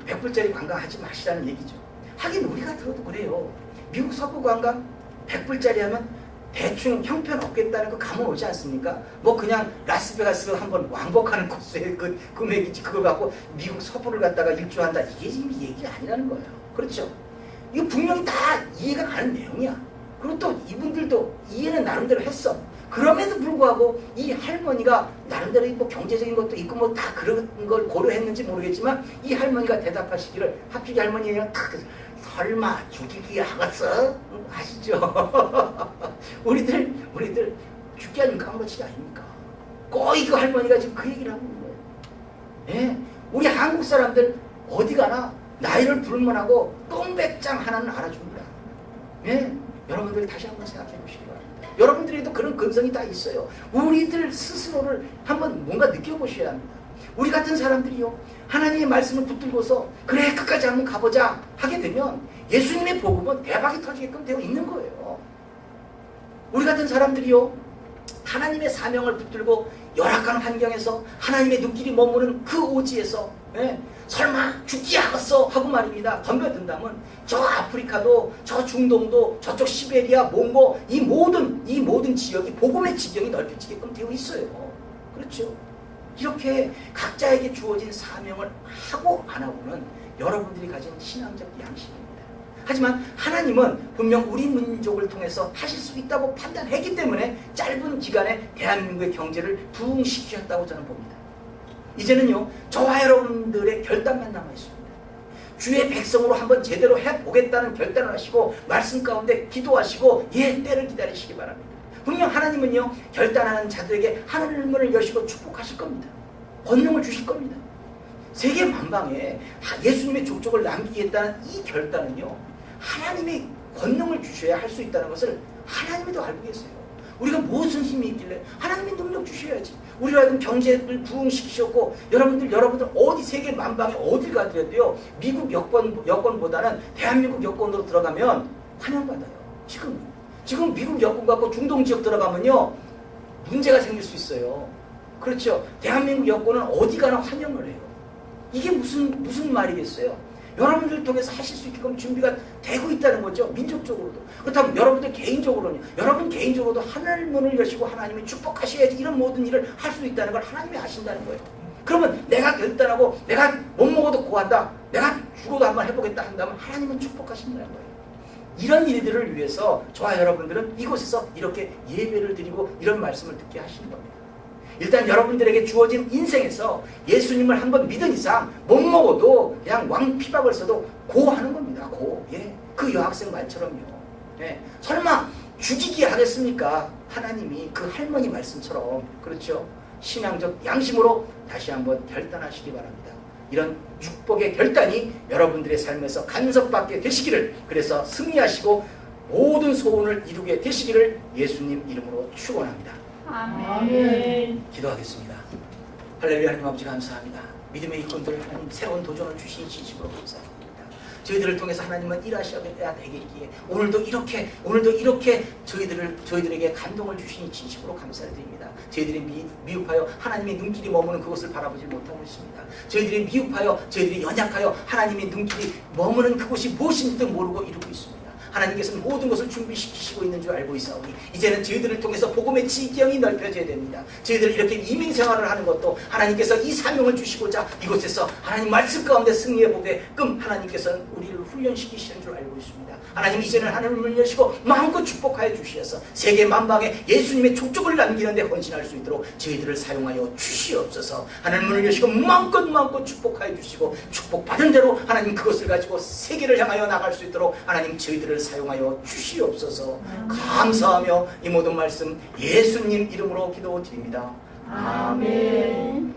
100불짜리 관광 하지 마시라는 얘기죠. 하긴 우리가 들어도 그래요. 미국 서부 관광 100불짜리 하면 대충 형편없겠다는 그 감은 오지 않습니까? 뭐 그냥 라스베가스 한번 왕복하는 코스의 그 금액이지, 그걸 갖고 미국 서부를 갖다가 일주한다, 이게 지금 얘기가 아니라는 거예요. 그렇죠? 이거 분명히 다 이해가 가는 내용이야. 그리고 또 이분들도 이해는 나름대로 했어. 그럼에도 불구하고 이 할머니가 나름대로 뭐 경제적인 것도 있고 뭐 다 그런 걸 고려했는지 모르겠지만 이 할머니가 대답하시기를, 합주기 할머니랑 딱 설마 죽이기 하겠어? 아시죠? 우리들 죽기 아니면 깡버치기 아닙니까? 거의 그 할머니가 지금 그 얘기를 하고 있는 거예요. 예? 우리 한국 사람들 어디 가나 나이를 불문하고 똥배짱 하나는 알아줍니다. 예? 여러분들 다시 한번 생각해 보시기 바랍니다. 여러분들에도 그런 근성이 다 있어요. 우리들 스스로를 한번 뭔가 느껴보셔야 합니다. 우리 같은 사람들이요, 하나님의 말씀을 붙들고서 그래 끝까지 한번 가보자 하게 되면 예수님의 복음은 대박이 터지게끔 되어 있는 거예요. 우리 같은 사람들이요, 하나님의 사명을 붙들고 열악한 환경에서 하나님의 눈길이 머무는 그 오지에서 설마 죽기 하겠어 하고 말입니다, 덤벼든다면 저 아프리카도 저 중동도 저쪽 시베리아 몽고 이 모든 지역이 복음의 지경이 넓혀지게끔 되어 있어요. 그렇죠? 이렇게 각자에게 주어진 사명을 하고 안 하고는 여러분들이 가진 신앙적 양식입니다. 하지만 하나님은 분명 우리 민족을 통해서 하실 수 있다고 판단했기 때문에 짧은 기간에 대한민국의 경제를 부흥시키셨다고 저는 봅니다. 이제는요, 저와 여러분들의 결단만 남아있습니다. 주의 백성으로 한번 제대로 해보겠다는 결단을 하시고 말씀 가운데 기도하시고 때를 기다리시기 바랍니다. 분명 하나님은요, 결단하는 자들에게 하늘문을 여시고 축복하실 겁니다. 권능을 주실 겁니다. 세계 만방에 예수님의 족적을 남기겠다는 이 결단은요, 하나님의 권능을 주셔야 할 수 있다는 것을 하나님도 알고 계세요. 우리가 무슨 힘이 있길래 하나님의 능력 주셔야지. 우리가 하여금 경제를 부흥시키셨고, 여러분들 어디 세계 만방에 어딜 가더라도요, 미국 여권보다는 대한민국 여권으로 들어가면 환영받아요. 지금 미국 여권 갖고 중동 지역 들어가면요, 문제가 생길 수 있어요. 그렇죠? 대한민국 여권은 어디 가나 환영을 해요. 이게 무슨 말이겠어요? 여러분들 통해서 하실 수 있게끔 준비가 되고 있다는 거죠. 민족적으로도. 그렇다면 여러분 개인적으로도 하늘 문을 여시고 하나님이 축복하셔야지 이런 모든 일을 할 수 있다는 걸 하나님이 아신다는 거예요. 그러면 내가 결단하고 내가 못 먹어도 고한다, 내가 죽어도 한번 해보겠다 한다면 하나님은 축복하신다는 거예요. 이런 일들을 위해서 저와 여러분들은 이곳에서 이렇게 예배를 드리고 이런 말씀을 듣게 하시는 겁니다. 일단 여러분들에게 주어진 인생에서 예수님을 한번 믿은 이상 못 먹어도 그냥 왕피박을 써도 고하는 겁니다. 예. 그 여학생 말처럼요. 예. 설마 죽이기 하겠습니까? 하나님이 그 할머니 말씀처럼. 그렇죠? 신앙적 양심으로 다시 한번 결단하시기 바랍니다. 이런 축복의 결단이 여러분들의 삶에서 간섭받게 되시기를, 그래서 승리하시고 모든 소원을 이루게 되시기를 예수님 이름으로 축원합니다. 아멘. 기도하겠습니다. 할렐루야. 하나님 아버지 감사합니다. 믿음의 일꾼들 하나님 새로운 도전을 주신 진심으로 감사합니다. 저희들을 통해서 하나님은 일하셔야 되겠기에 오늘도 이렇게 저희들에게 감동을 주시니 진심으로 감사를 드립니다. 저희들이 미흡하여 하나님의 눈길이 머무는 그곳을 바라보지 못하고 있습니다. 저희들이 미흡하여, 저희들이 연약하여 하나님의 눈길이 머무는 그곳이 무엇인지도 모르고 이루고 있습니다. 하나님께서는 모든 것을 준비시키시고 있는 줄 알고 있사오니 이제는 저희들을 통해서 복음의 지경이 넓혀져야 됩니다. 저희들이 이렇게 이민생활을 하는 것도 하나님께서 이 사명을 주시고자 이곳에서 하나님 말씀 가운데 승리해보게끔 하나님께서는 우리를 훈련시키시는 줄 알고 있습니다. 하나님 이제는 하늘을 여시고 마음껏 축복하여 주시어서 세계 만방에 예수님의 족적을 남기는 데 헌신할 수 있도록 저희들을 사용하여 주시옵소서. 하늘문을 여시고 마음껏 축복하여 주시고 축복받은 대로 하나님 그것을 가지고 세계를 향하여 나갈 수 있도록 하나님 저희들을 사용하여 주시옵소서. 감사하며 이 모든 말씀 예수님 이름으로 기도드립니다. 아멘.